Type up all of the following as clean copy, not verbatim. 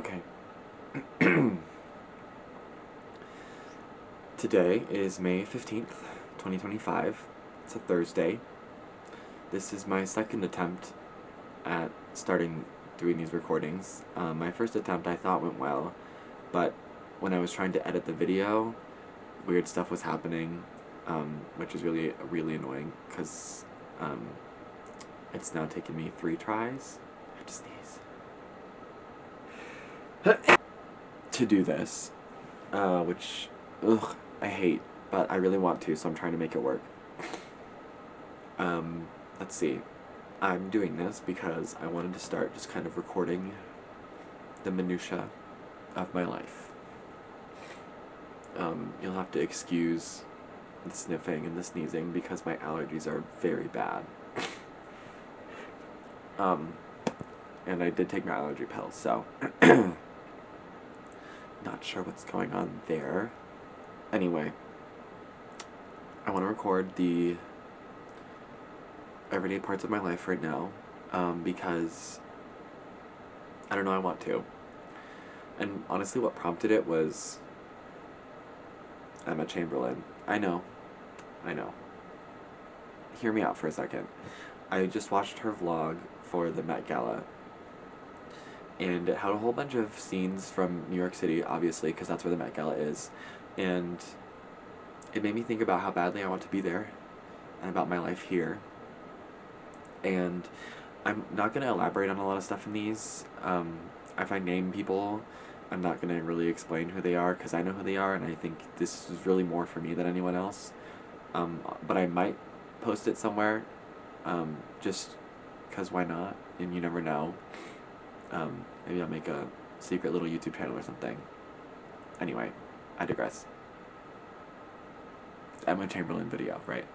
Okay. Today is May 15th, 2025. It's a Thursday. This is my second attempt at starting doing these recordings. My first attempt I thought went well, but when I was trying to edit the video, weird stuff was happening, which is really annoying, because it's now taken me 3 tries. I have to sneeze. To do this, which, I hate, but I really want to, so I'm trying to make it work. Let's see. I'm doing this because I wanted to start just kind of recording the minutia of my life. You'll have to excuse the sniffing and the sneezing because my allergies are very bad. And I did take my allergy pills, so not sure what's going on there. Anyway, I want to record the everyday parts of my life right now, because I don't know, I want to. And honestly, what prompted it was Emma Chamberlain. I know. Hear me out for a second. I just watched her vlog for the Met Gala, and it had a whole bunch of scenes from New York City, obviously, because that's where the Met Gala is, and it made me think about how badly I want to be there, and about my life here. And I'm not going to elaborate on a lot of stuff in these. If I name people, I'm not going to really explain who they are, because I know who they are, and I think this is really more for me than anyone else. But I might post it somewhere, just because why not, and you never know. Maybe I'll make a secret little YouTube channel or something. Anyway, I digress. Emma Chamberlain video, right?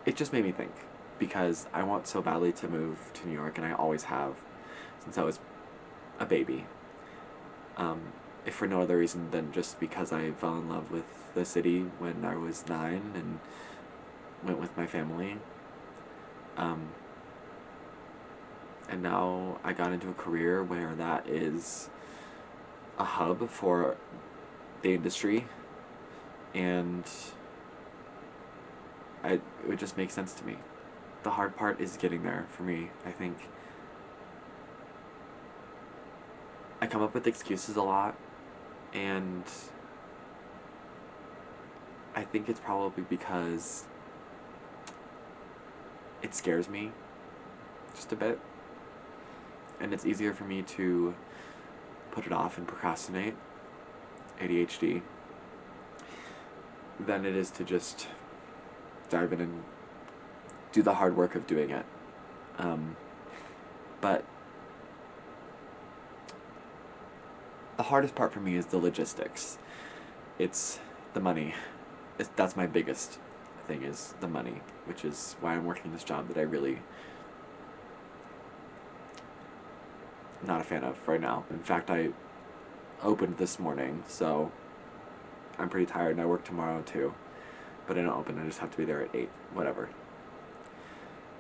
It just made me think, because I want so badly to move to New York, and I always have since I was a baby. If for no other reason than just because I fell in love with the city when I was 9 and went with my family. And now I got into a career where that is a hub for the industry, and it would just make sense to me. The hard part is getting there for me, I think. I come up with excuses a lot, and I think it's probably because it scares me just a bit, and it's easier for me to put it off and procrastinate, ADHD, than it is to just dive in and do the hard work of doing it. But the hardest part for me is the logistics. It's the money. That's my biggest thing, is the money, which is why I'm working this job that I really not a fan of right now. In fact, I opened this morning, so I'm pretty tired, and I work tomorrow too. But I don't open, I just have to be there at 8, whatever.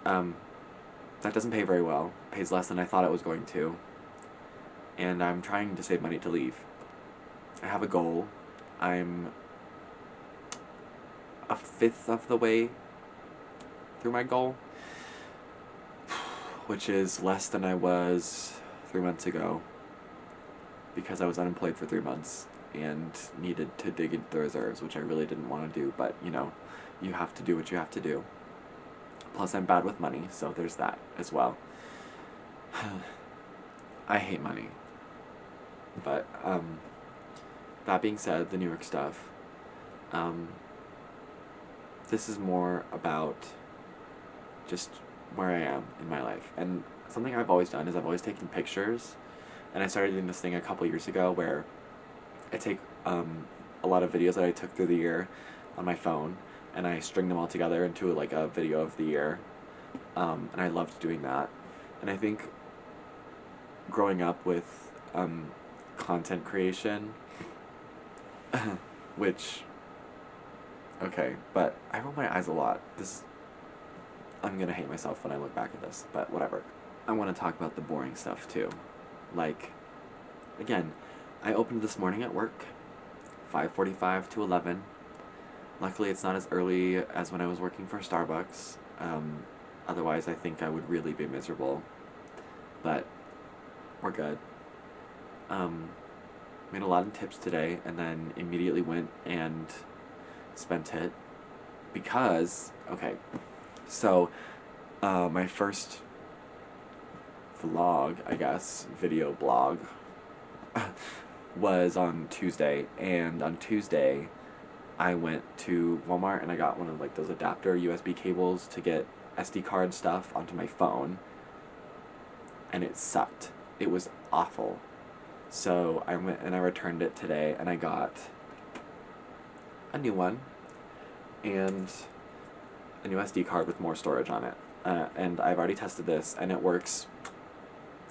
That doesn't pay very well. It pays less than I thought it was going to. And I'm trying to save money to leave. I have a goal. I'm a fifth of the way through my goal, which is less than I was 3 months ago, because I was unemployed for 3 months and needed to dig into the reserves, which I really didn't want to do, but you have to do what you have to do. Plus I'm bad with money, so there's that as well. I hate money. But that being said, the New York stuff, this is more about just where I am in my life. And something I've always done is I've always taken pictures, and I started doing this thing a couple years ago where I take a lot of videos that I took through the year on my phone, and I string them all together into like a video of the year, and I loved doing that. And I think growing up with content creation, which, okay, but I roll my eyes a lot. I'm gonna hate myself when I look back at this, but whatever. I want to talk about the boring stuff too, like again, I opened this morning at work, 5:45 to 11. Luckily, it's not as early as when I was working for Starbucks. Otherwise, I think I would really be miserable. But we're good. Made a lot of tips today, and then immediately went and spent it because, okay, so my first vlog, I guess, video blog, was on Tuesday, and on Tuesday I went to Walmart and I got one of like those adapter USB cables to get SD card stuff onto my phone, and it sucked. It was awful. So I went and I returned it today, and I got a new one and a new SD card with more storage on it. And I've already tested this, and it works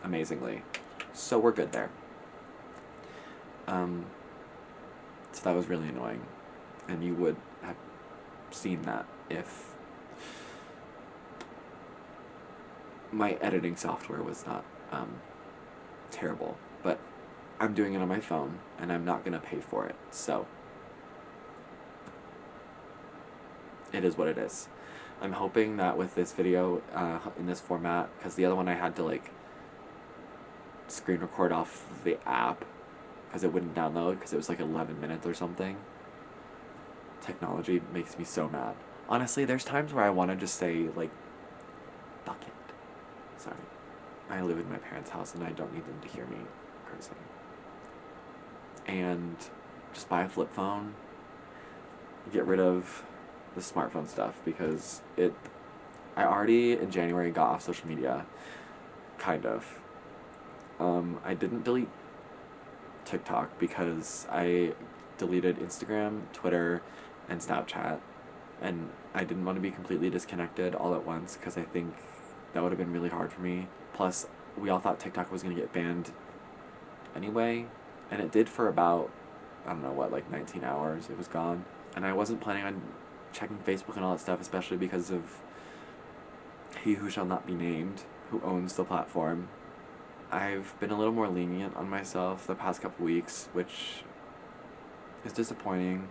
amazingly. So we're good there. So that was really annoying, and you would have seen that if my editing software was not terrible. But I'm doing it on my phone, and I'm not gonna pay for it, so it is what it is. I'm hoping that with this video in this format, because the other one I had to like screen record off the app because it wouldn't download because it was like 11 minutes or something. Technology makes me so mad. Honestly, there's times where I want to just say like, fuck it. Sorry. I live in my parents' house and I don't need them to hear me cursing. And just buy a flip phone. Get rid of the smartphone stuff because I already in January got off social media. Kind of. I didn't delete TikTok because I deleted Instagram, Twitter, and Snapchat, and I didn't want to be completely disconnected all at once because I think that would have been really hard for me. Plus, we all thought TikTok was going to get banned anyway, and it did for about, I don't know what, like 19 hours. It was gone. And I wasn't planning on checking Facebook and all that stuff, especially because of he who shall not be named, who owns the platform. I've been a little more lenient on myself the past couple weeks, which is disappointing.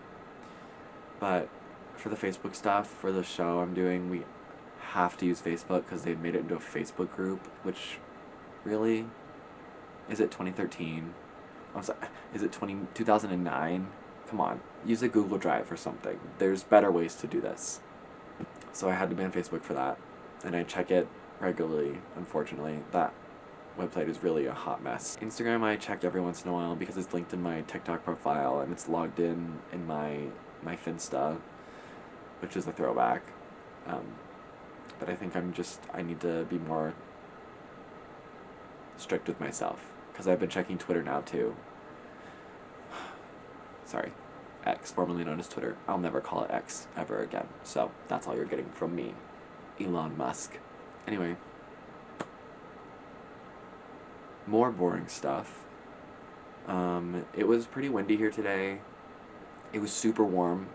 But for the Facebook stuff, for the show I'm doing, we have to use Facebook because they've made it into a Facebook group, which really, is it 2013? I'm sorry, is it 2009? Come on, use a Google Drive or something. There's better ways to do this. So I had to ban Facebook for that, and I check it regularly, unfortunately. That website is really a hot mess. Instagram I check every once in a while because it's linked in my TikTok profile and it's logged in my Finsta, which is a throwback. But I think I need to be more strict with myself because I've been checking Twitter now too. Sorry, X, formerly known as Twitter. I'll never call it X ever again. So that's all you're getting from me, Elon Musk. Anyway, more boring stuff. It was pretty windy here today. It was super warm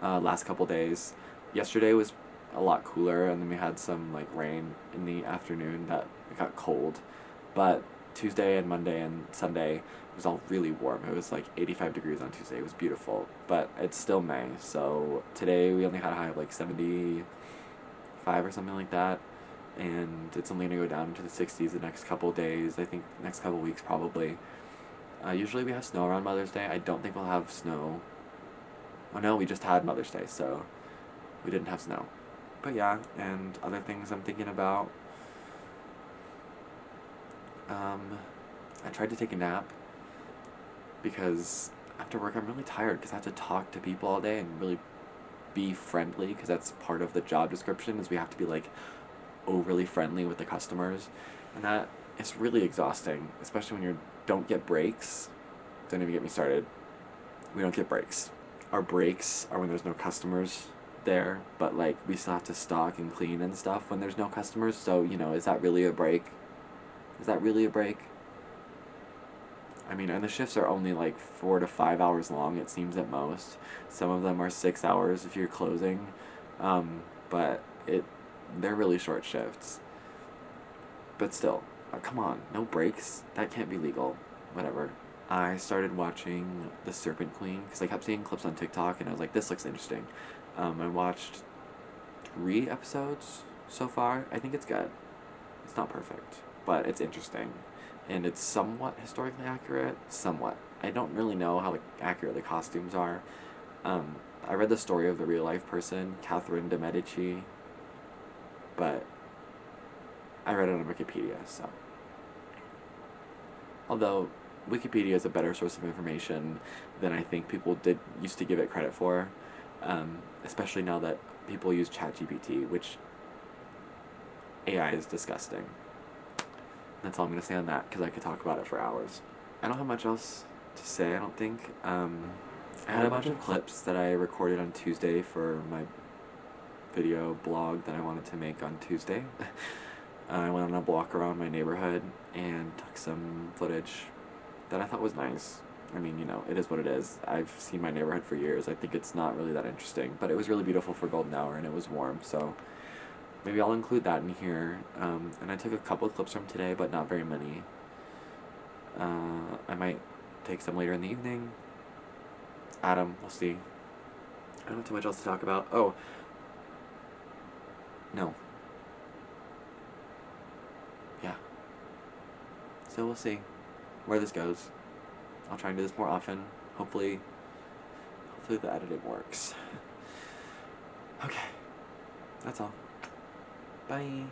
last couple days. Yesterday was a lot cooler, and then we had some like rain in the afternoon that it got cold. But Tuesday and Monday and Sunday it was all really warm. It was like 85 degrees on Tuesday. It was beautiful, but it's still May, so today we only had a high of like 75 or something like that, and it's only going to go down into the 60s the next couple days. I think next couple weeks probably. Usually we have snow around Mother's Day. I don't think we'll have snow. Oh no, we just had Mother's Day, so we didn't have snow. But yeah, and other things I'm thinking about. I tried to take a nap because after work I'm really tired because I have to talk to people all day and really be friendly because that's part of the job description is we have to be like overly friendly with the customers, and that is really exhausting, especially when you don't get breaks. Don't even get me started. We don't get breaks. Our breaks are when there's no customers there, but like we still have to stock and clean and stuff when there's no customers, so you know, is that really a break? Is that really a break? I mean, and the shifts are only like 4 to 5 hours long, it seems at most. Some of them are 6 hours if you're closing, but they're really short shifts. But still, come on, no breaks? That can't be legal. whatever. I started watching The Serpent Queen because I kept seeing clips on TikTok and I was like, this looks interesting. I watched 3 episodes so far. I think it's good. It's not perfect, but it's interesting. And it's somewhat historically accurate. Somewhat. I don't really know how accurate the costumes are. I read the story of the real life person, Catherine de Medici, but I read it on Wikipedia, so. Although Wikipedia is a better source of information than I think people used to give it credit for, especially now that people use ChatGPT, which AI is disgusting. That's all I'm going to say on that, because I could talk about it for hours. I don't have much else to say, I don't think. I had a bunch of clips that I recorded on Tuesday for my video blog that I wanted to make on Tuesday. I went on a walk around my neighborhood and took some footage that I thought was nice. I mean, you know, it is what it is. I've seen my neighborhood for years. I think it's not really that interesting, but it was really beautiful for golden hour and it was warm, so maybe I'll include that in here. And I took a couple clips from today, but not very many. I might take some later in the evening. Adam, we'll see. I don't have too much else to talk about. Oh. No. Yeah. So we'll see where this goes. I'll try and do this more often. Hopefully the editing works. Okay. That's all. Bye.